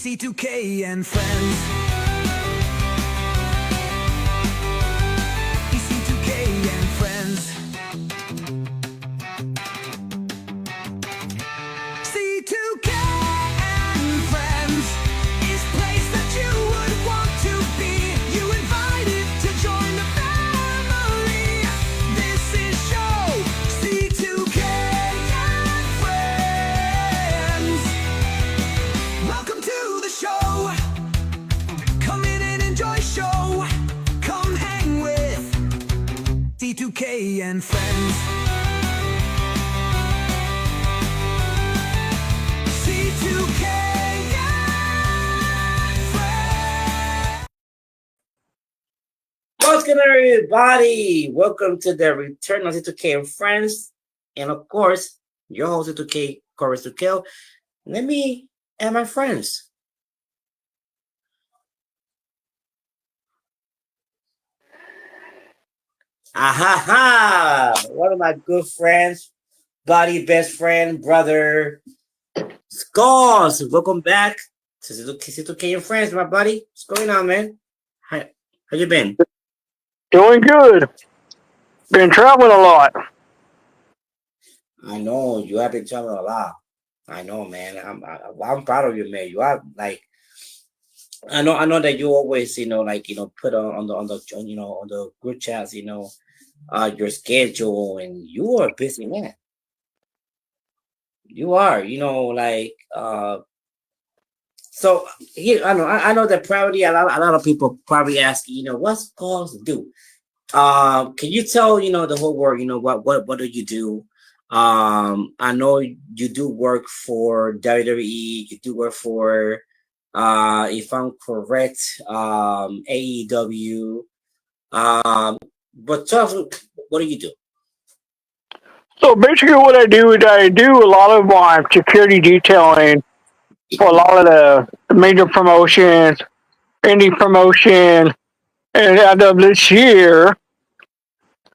C2K and friends. C2K and friends. C2K and friends is place that you would want to be. You invited to join the family. This is show C2K and friends. Welcome to the show. Come in and enjoy show. Come hang with C2K and friends. C2K and friends. What's good, everybody? Welcome to the return of C2K and Friends. And of course, your host, C2K, Chorus to Kill. Let me and my friends. Aha! One of my good friends, buddy, best friend, brother, Scars. Welcome back to C2K and Friends, my buddy. What's going on, man? How you been? Doing good. Been traveling a lot. I know you have been traveling a lot. I know, man. I'm proud of you, man. You are like I know that you always put on the group chats your schedule, and you are a busy man. You are so here I know that probably a lot of people probably ask what's calls to do. Can you tell the whole world what do you do? I know you do work for WWE. You do work for if I'm correct, AEW. But tell us, what do you do? So basically, what I do is I do a lot of my security detailing for a lot of the major promotions, indie promotion, and as of this year,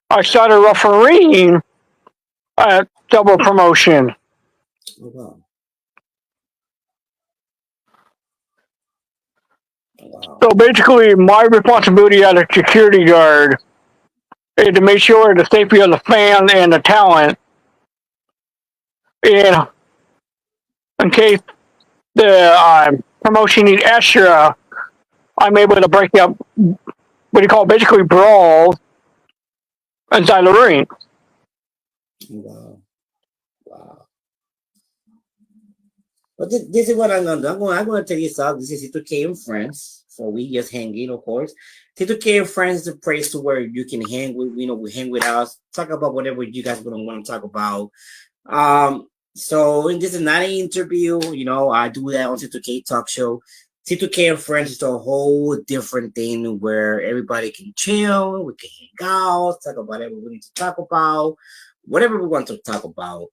I started refereeing at double promotion. Oh, wow. Wow. So basically, my responsibility as a security guard is to make sure the safety of the fans and the talent, and in case the promotion needs extra, I'm able to break up what you call basically brawls inside the ring. Wow. Wow. But this is what I'm gonna do. I'm gonna tell you something. This is C2K and Friends. So we just hanging, of course. C2K and Friends is a place to where you can hang with, we hang with us, talk about whatever you guys gonna want to talk about. So this is not an interview, I do that on C2K Talk Show. C2K and Friends is a whole different thing where everybody can chill, we can hang out, talk about whatever we need to talk about, whatever we want to talk about.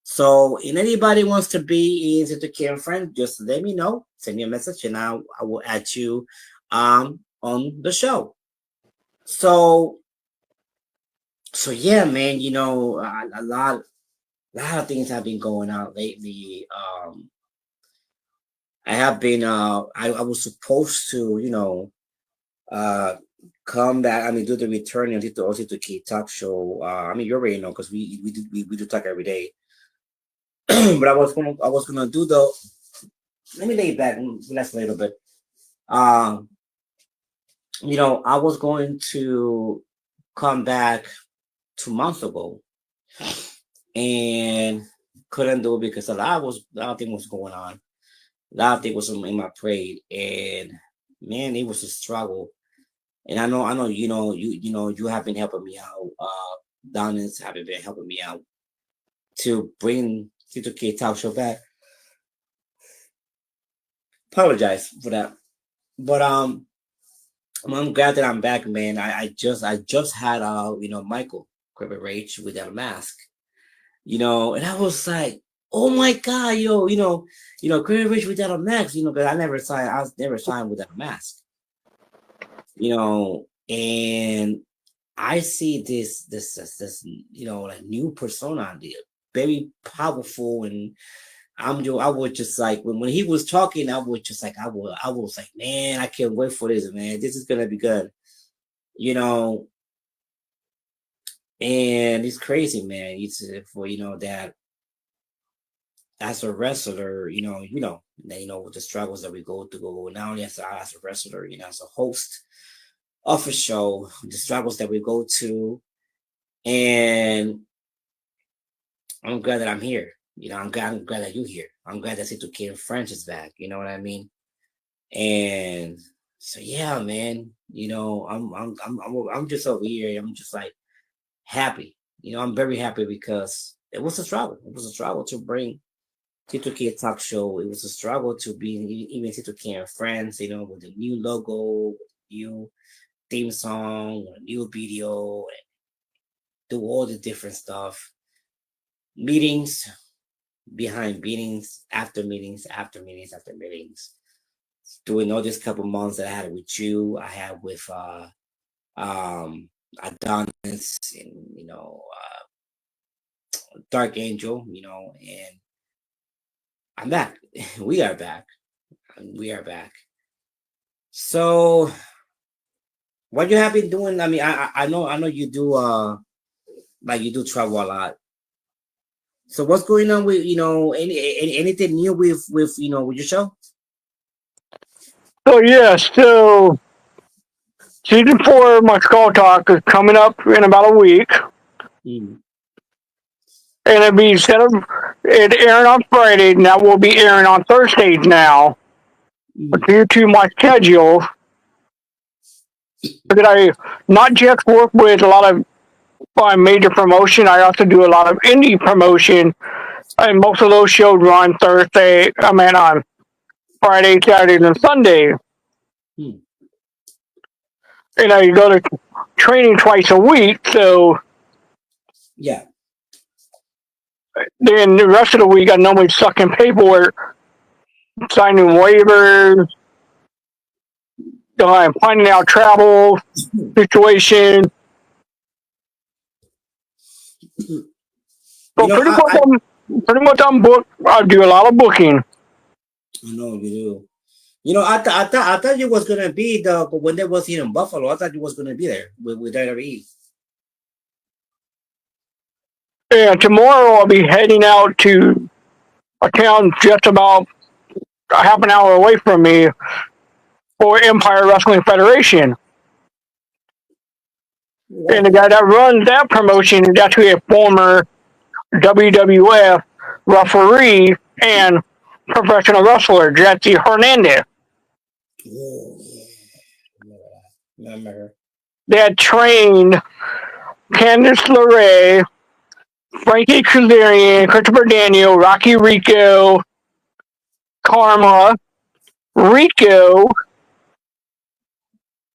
So, if anybody wants to be in C2K and Friends, just let me know. Send me a message, and I will add you on the show. So yeah, man. A lot of things have been going on lately. I have been I was supposed to uh come back. I mean, do the return and to also to K Talk Show. I mean, you already know because we do talk every day. But I was gonna do the. Let me lay back and relax a little bit. Um, I was going to come back 2 months ago and couldn't do it because a lot of things was going on. A lot of things was in my parade, and man, it was a struggle. And I know, you have been helping me out. Donna's have been helping me out to bring C2K Talk Show back. Apologize for that, but I'm glad that I'm back, man. I just had Michael Cribbit Rage without a mask, and I was like, oh my god, Cribbit Rage without a mask, because I was never signed without a mask, and I see this like new persona, very powerful and I was just like when he was talking, I was just like I was like, man, I can't wait for this, man. This is gonna be good, you know. And it's crazy, man. It's for that as a wrestler, the struggles that we go through, not only as a wrestler, as a host of a show, the struggles that we go to, and I'm glad that I'm here. I'm glad that you're here. I'm glad that C2K and French is back. You know what I mean? And so yeah, man. I'm just over here. I'm just like happy. I'm very happy because it was a struggle. It was a struggle to bring C2K talk show. It was a struggle to be even C2K and Friends. With the new logo, with the new theme song, with a new video, and do all the different stuff. Meetings behind meetings, after meetings, after meetings, after meetings. Doing all this couple months that I had with you, I had with um Adonis and Dark Angel, and I'm back. We are back. We are back. So what you have been doing? I mean, I know you do like you do travel a lot. So what's going on with anything new with your show? So yeah, so season 4 of my Skull Talk is coming up in about a week, Mm, and it'll be instead of it airing on Friday, now will be airing on Thursdays now. But mm, due to my schedule, because I not just work with a lot of major promotion, I also do a lot of indie promotion, and most of those shows run Thursday. I mean on Friday, Saturday, and Sunday, mm. and I go to training twice a week. So Yeah. then the rest of the week, I normally suck in paperwork, signing waivers, finding out travel You situation. So know, pretty much I'm booked. I do a lot of booking. I know you do. I thought you was gonna be but when they was here in Buffalo, I thought you was gonna be there with WWE. And tomorrow I'll be heading out to a town just about a half an hour away from me for Empire Wrestling Federation. And Wow. the guy that runs that promotion is actually a former WWF referee and professional wrestler, Jesse Hernandez. Oh, yeah. Remember that. Remember her. They had trained Candice LeRae, Frankie Kazarian, Christopher Daniel, Rocky Rico, Karma, Rico,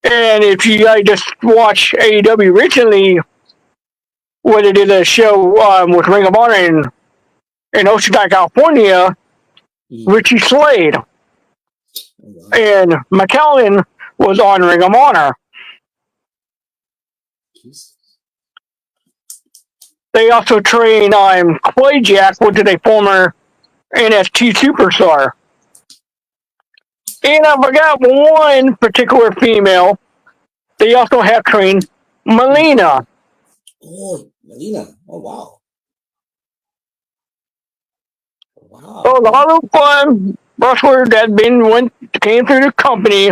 and if you guys just watch AEW recently, when they did a show with Ring of Honor in Oceanside, California, Mm. Richie Slade Oh, wow. and McAllen was on Ring of Honor. Jeez. They also trained Clay Jack, which is a former NXT superstar. And I forgot one particular female. They also have trained Melina. Oh, Melina. Oh, wow. So Wow. a lot of wrestlers that came through the company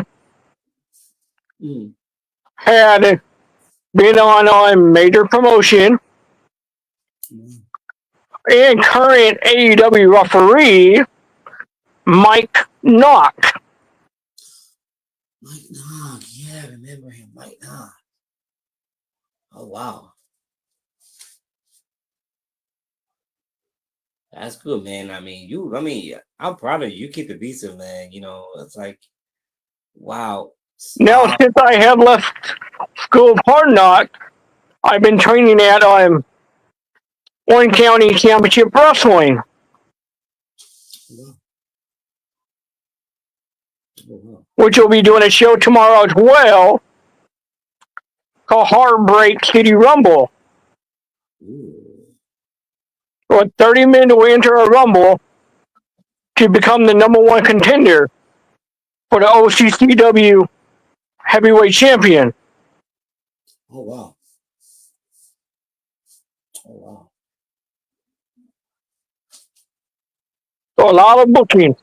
Mm. had been on major promotion, Mm. and current AEW referee Mike Knock. Mike Nog. Yeah, I remember him. Mike Nog. Oh, wow. That's good, man. I'm proud of you. You keep it decent, man. It's like, wow. Now, Uh, since I have left School of Hard Knock, I've been training at Orange County Championship Wrestling, wow. Oh, wow. which will be doing a show tomorrow as well called Heartbreak City Rumble. Ooh. So 30 minutes we enter a Rumble, to become the number one contender for the OCCW heavyweight champion. Oh wow. Oh wow. So a lot of booking.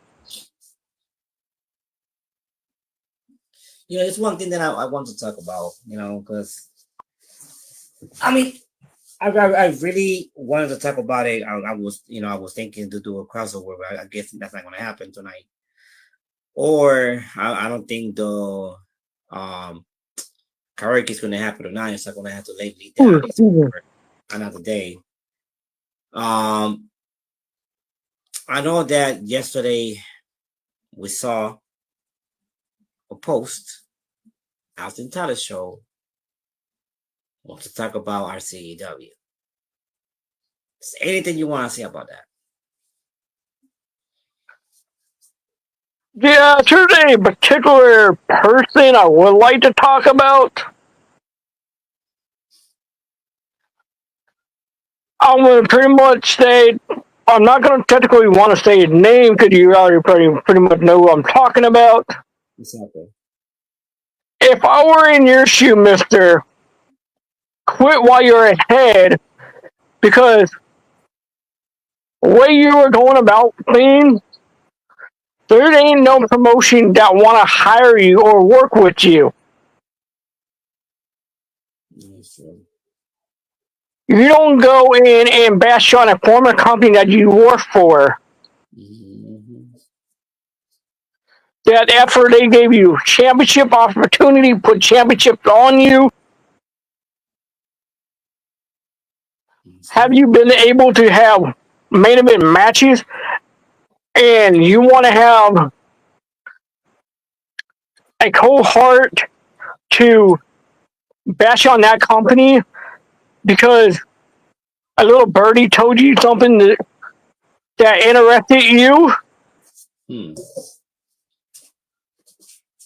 You know, it's one thing that I want to talk about. You know, because I mean, I really wanted to talk about it. I was, you know, I was thinking to do a crossover, but I guess that's not going to happen tonight. Or I don't think the um karaoke is going to happen tonight. So I'm going to have to lay down this for another day. I know that yesterday we saw a post Austin Tyler show want to talk about our CEW. Is there anything you want to say about that? Yeah, there's a particular person I would like to talk about. I'm going to pretty much say, I'm not going to technically want to say his name because you already pretty much know who I'm talking about. Exactly. If I were in your shoe, mister, quit while you're ahead because the way you were going about things, there ain't no promotion that want to hire you or work with you. That's true. You don't go in and bash on a former company that you work for. Mm-hmm. That effort they gave you championship opportunity, put championships on you. Have you been able to have main event matches and you want to have a cold heart to bash on that company because a little birdie told you something that interested you? Hmm.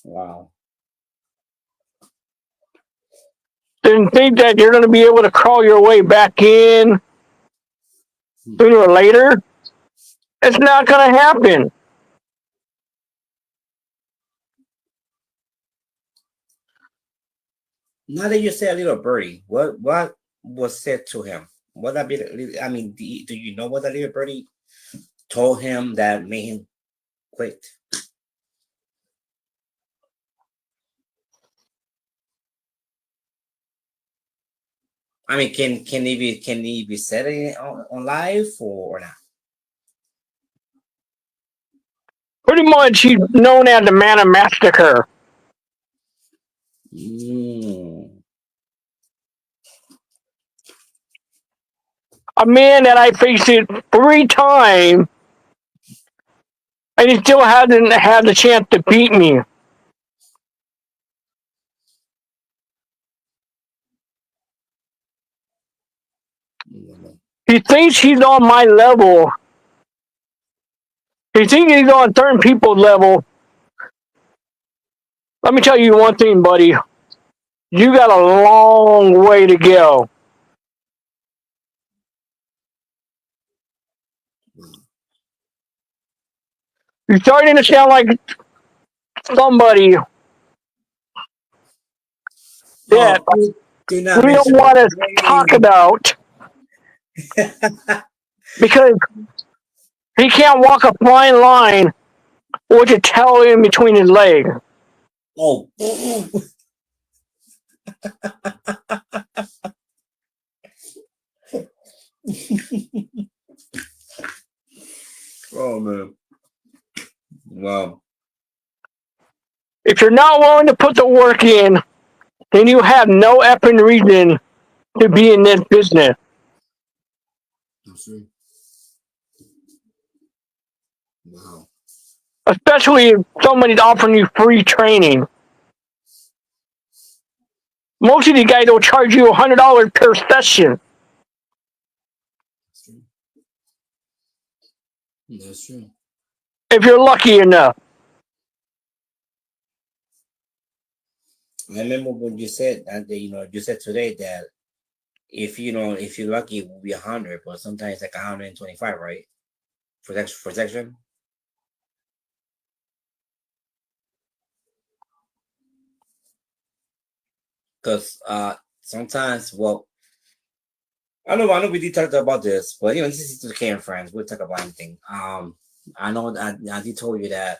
Wow. Then think that you're going to be able to crawl your way back in sooner or later? It's not going to happen. Now that you say a little birdie, what was said to him? What that be? I mean, do you know what that little birdie told him that made him quit? I mean, can he be said it on live or not? Pretty much, he's known as the man of massacre. Mm. A man that I faced it 3 times, and he still hasn't had the chance to beat me. Mm. He thinks he's on my level. He thinks he's on certain people's level. Let me tell you one thing, buddy. You got a long way to go. You're starting to sound like somebody that Oh, do not we don't mention want to my talk name. about because he can't walk a fine line with a towel in between his legs. Oh. Oh man. Wow. If you're not willing to put the work in, then you have no effing reason to be in this business. That's right. Wow. Especially if somebody's offering you free training. Most of these guys will charge you $100 per session. That's true. That's true. If you're lucky enough. I remember when you said that you said today that if you're lucky it will be 100, but sometimes like 125, right? For section. because sometimes, well, I know we did talk about this, but this is to K and friends. We'll talk about anything. I know that I did told you that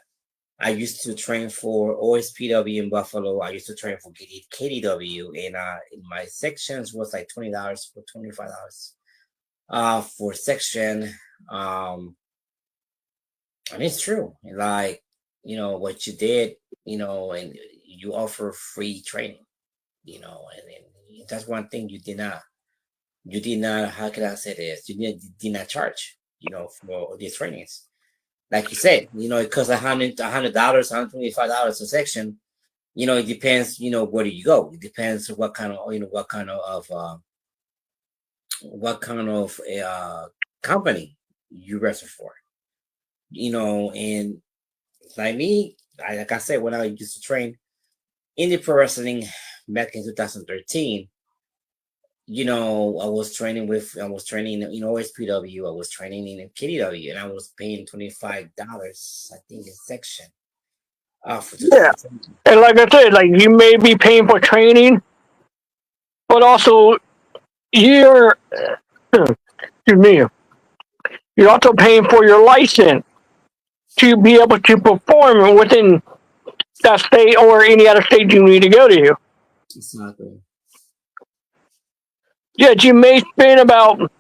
I used to train for OSPW in Buffalo. I used to train for KDW, and in my sections was like $20 for $25 for section. Um, and it's true. Like, what you did, and you offer free training, and that's one thing you did not, how can I say this? You did not charge, for these trainings. Like you said, it costs $100, $125 a section. It depends, where do you go? It depends what kind of, company you register for. And like me, like I said, when I used to train in the pro wrestling back in 2013, I was training in OSPW, I was training in KDW, and I was paying $25, I think, in section. For Yeah. And like I said, like you may be paying for training, but also you're excuse me, you're also paying for your license to be able to perform within that state or any other state you need to go to. Exactly. Yet you may spend about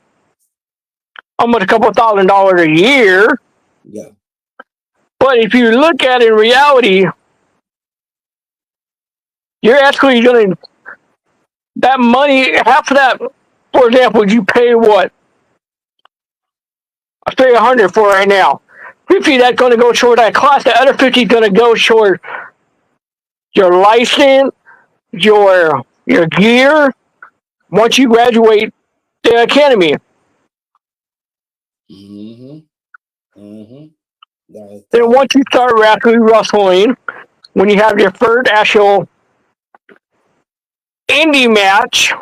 almost a couple $1,000 a year, Yeah. but if you look at it in reality, you're actually going to that money, half of that, for example, you pay what? I pay 100 for it right now. 50 that's going to go toward that class. The other 50 is going to go toward your license, your gear. Once you graduate the academy, Mm-hmm. Mm-hmm. then once you start actually wrestling, when you have your first actual indie match,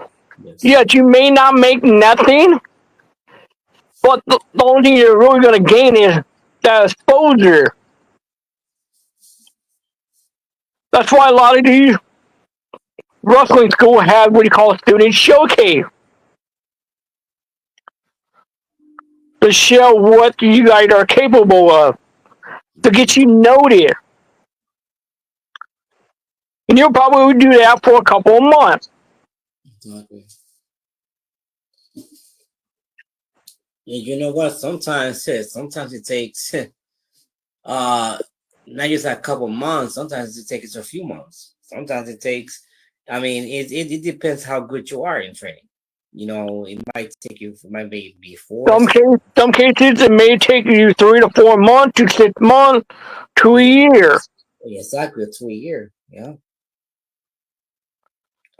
Yes. yet you may not make nothing, but the only thing you're really going to gain is that exposure. That's why a lot of these wrestling schools have what you call a student showcase to show what you guys are capable of, to get you noted. And you'll probably do that for a couple of months. Exactly. And you know what? Sometimes it takes uh not just a couple months. Sometimes it takes a few months. Sometimes it takes. I mean, it depends how good you are in training. It might take you. It might be before. Some cases it may take you 3 to 4 months to 6 months to a year. Exactly, 2 year. Yeah.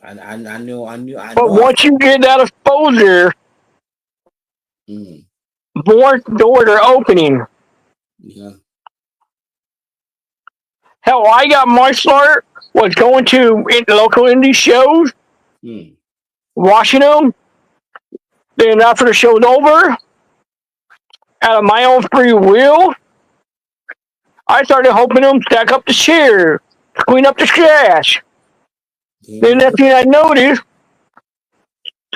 I But know. once you get that exposure, Mm, more doors are opening. yeah. Hell, I got my start was going to local indie shows, Mm, watching them. Then after the show's over, out of my own free will, I started helping them stack up the chairs, clean up the trash. there Then you next go. thing I noticed,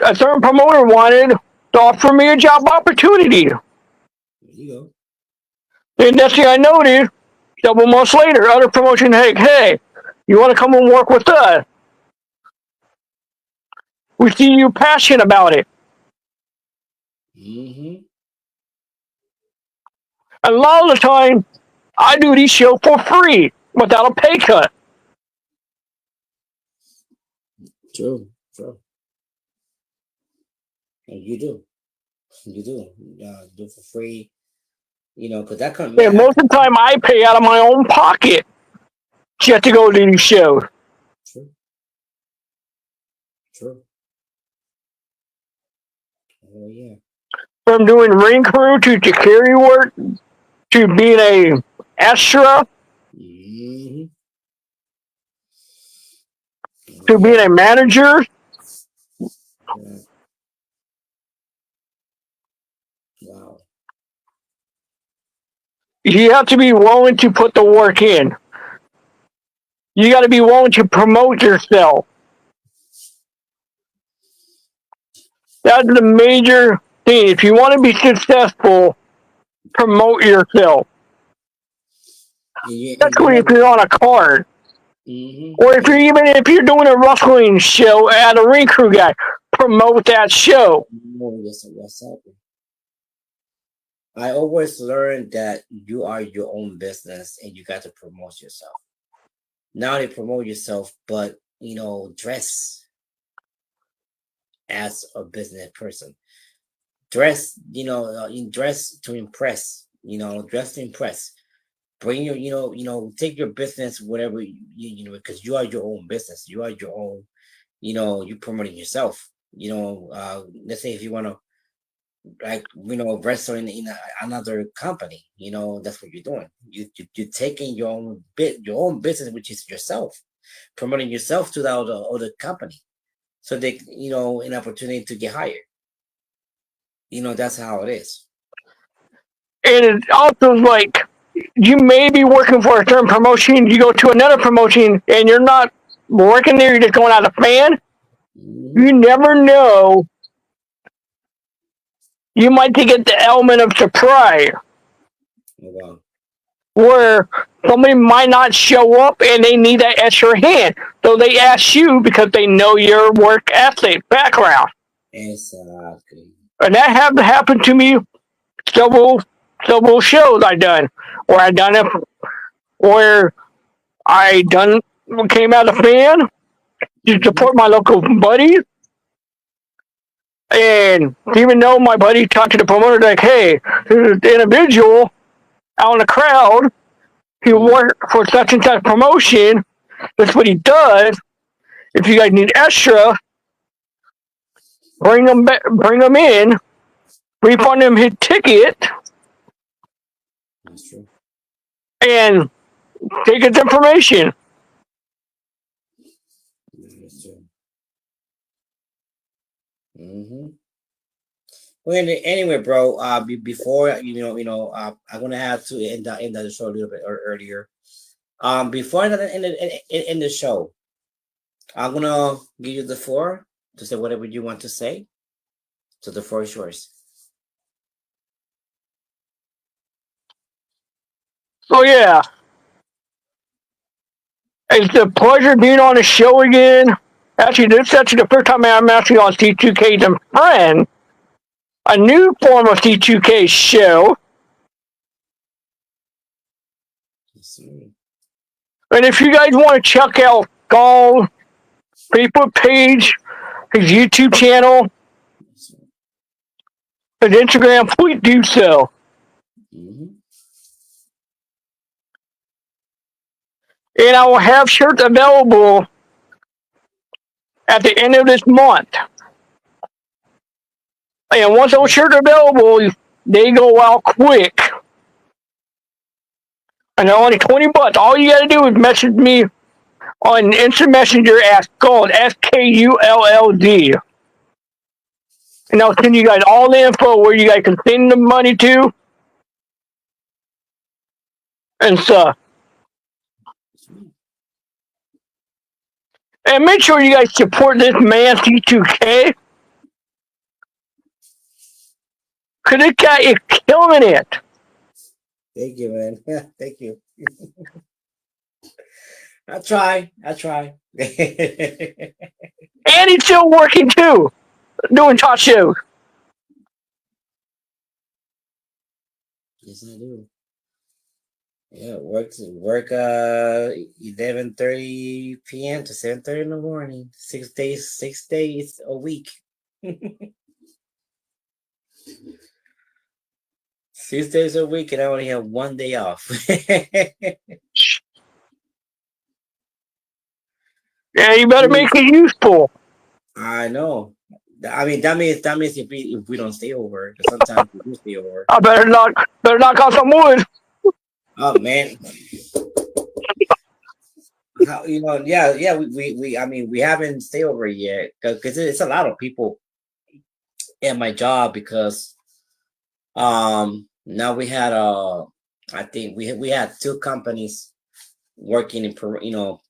a certain promoter wanted to offer me a job opportunity. There you go. Then next thing I noticed, several months later, other promotion, hey, you want to come and work with us? We see you passionate about it. Mm-hmm. And a lot of the time, I do these shows for free without a pay cut. True. True. And you do. You do. Do for free. Because that comes. And most of the time, I pay out of my own pocket just to go to these shows. True. True. Oh yeah. From doing ring crew to security work to being a extra Mm-hmm. Oh to being yeah. a manager, Yeah. Wow. you have to be willing to put the work in. You got to be willing to promote yourself. That's the major thing. If you want to be successful, promote yourself. And you Especially know, if you're on a card. Or if you're and even if you're doing a wrestling show at a ring crew guy, promote that show. what's up? I always learned that you are your own business and you got to promote yourself. Not only promote yourself, but dress as a business person. Dress, you dress to impress. Dress to impress. Bring your, take your business, whatever because you are your own business. You are your own. You promoting yourself. Let's say if you want to like wrestle another company, that's what you're doing. You're taking your own business, which is yourself, promoting yourself to the other company, so they an opportunity to get hired. That's how it is. And it's also like you may be working for a certain promotion, you go to another promotion and you're not working there, you're just going out a fan. Hmm. You never know. You might get the element of surprise Wow. where somebody might not show up and they need that extra hand. So they ask you because they know your work ethic background. Exactly. And that happened to me several several shows I done where I done it where I done came out a fan to Hmm. support my local buddies. And even though my buddy talked to the promoter like, hey, there's an individual out in the crowd, he Hmm. worked for such and such promotion. That's what he does. If you guys need extra, bring him in, refund him his ticket, That's true. and take his information. That's true. Hmm. Well, anyway, bro. Before I'm gonna have to end the show a little bit earlier. Before that, in the show, I'm gonna give you the floor to say whatever you want to say. So the floor is yours. So yeah, it's a pleasure being on the show again. Actually, this is actually the first time I'm actually on C2K's and Friends, a new form of C2K show. Yes, sir. And if you guys want to check out Gall's Facebook page, his YouTube channel, Yes, sir. his Instagram, please do so. Mhm. And I will have shirts available at the end of this month. And once those shirts are available, they go out quick. And they're only 20 bucks. All you gotta do is message me on Instant Messenger as Skuld, SKULLD. And I'll send you guys all the info where you guys can send the money to and stuff. And make sure you guys support this man C2K, because this guy is killing it. Thank you, man. Thank you. I try. I try. Yes, And he's still working too, doing talk shows. I do. Yeah, work 11:30 p.m. to 7:30 in the morning. 6 days a week. 6 days a week, and I only have one day off. Yeah, you better make it useful. I know. I mean, that means if we don't stay over, 'cause sometimes we do stay over. I better knock on some wood. Oh man, yeah. I mean, we haven't stayed over yet because it's a lot of people at my job because now we had I think we had two companies working in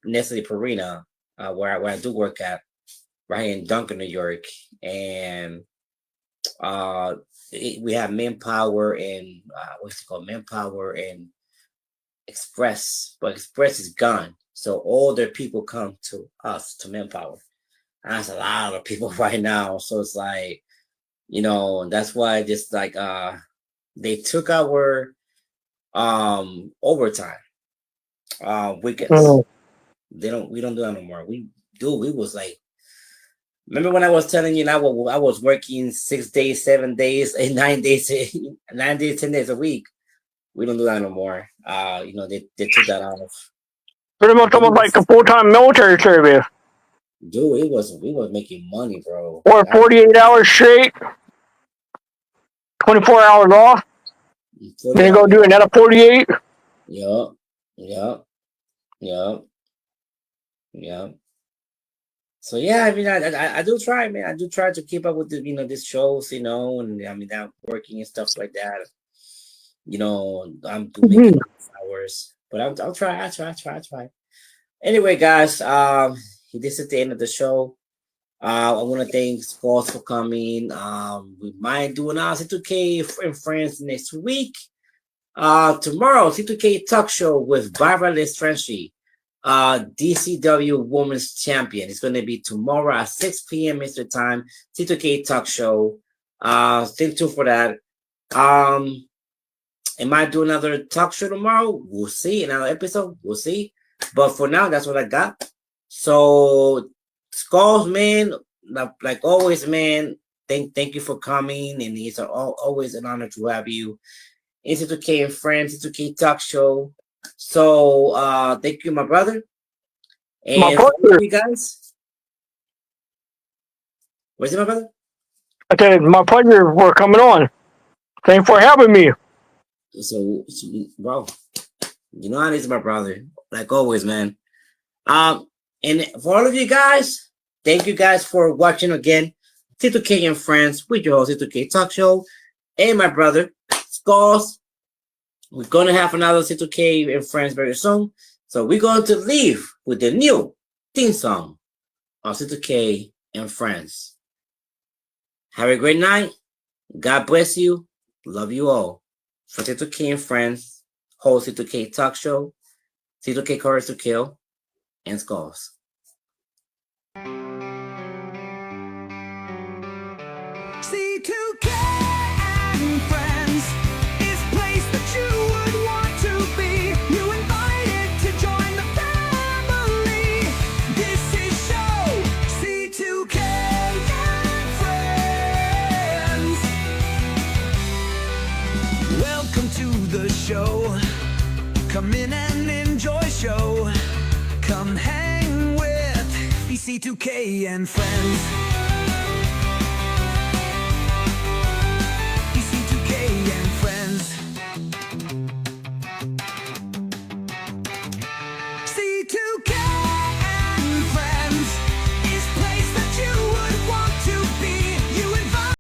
Nestle Perina, where I do work at, right in Duncan, New York, and Uh, we have Manpower and what's it called? Manpower and Express, but Express is gone. So all their people come to us to Manpower. And that's a lot of people right now. So it's like, that's why just like they took our overtime weekends. Mm. We don't do that no more. We was like, remember when I was telling you now I was working 6 days, 7 days, and 9 days, 9 days, 10 days a week. We don't do that no more. They took that off. Pretty much But almost like a full-time military service. dude, we was making money, bro. Or 48 hours straight, 24 hours off. 40 Then you go hours. do another 48. Yup, yup, yup, yup. So yeah, I mean, I do try, man. I do try to keep up with the these shows, and I mean, I'm working and stuff like that. I'm making Mhm. hours, but I'll try. I try. Anyway, guys, this is the end of the show. I want to thank Scott for coming. We might do an C2K and friends next week. Tomorrow, C2K talk show with Barbara Lestranchi, DCW Women's Champion. It's going to be tomorrow at 6 p.m. Eastern Time. C2K talk show. Stay tuned for that. I might do another talk show tomorrow. We'll see. Another episode. We'll see. But for now, that's what I got. So, Skulls, man, like always, man. Thank you for coming, and it's always an honor to have you. It's C2K and Friends, C2K Talk Show. So, thank you, my brother, My and for all of pleasure. you guys. Where's it, my brother? I said, my pleasure for coming on. Thanks for having me. So, bro, it's my brother, like always, man. And for all of you guys, thank you guys for watching again. C2K and Friends with your host, C2K Talk Show, and my brother, Skulls. We're gonna have another C2K and Friends very soon. So we're going to leave with the new theme song of C2K and Friends. Have a great night. God bless you. Love you all. For C2K and Friends, host C2K Talk Show, C2K Courage to Kill, and Skulls. C2K and friends is place that you would want to be. You invited to join the family. This is show C2K and friends. Welcome to the show. Come in and enjoy show. Come hang with C2K and friends.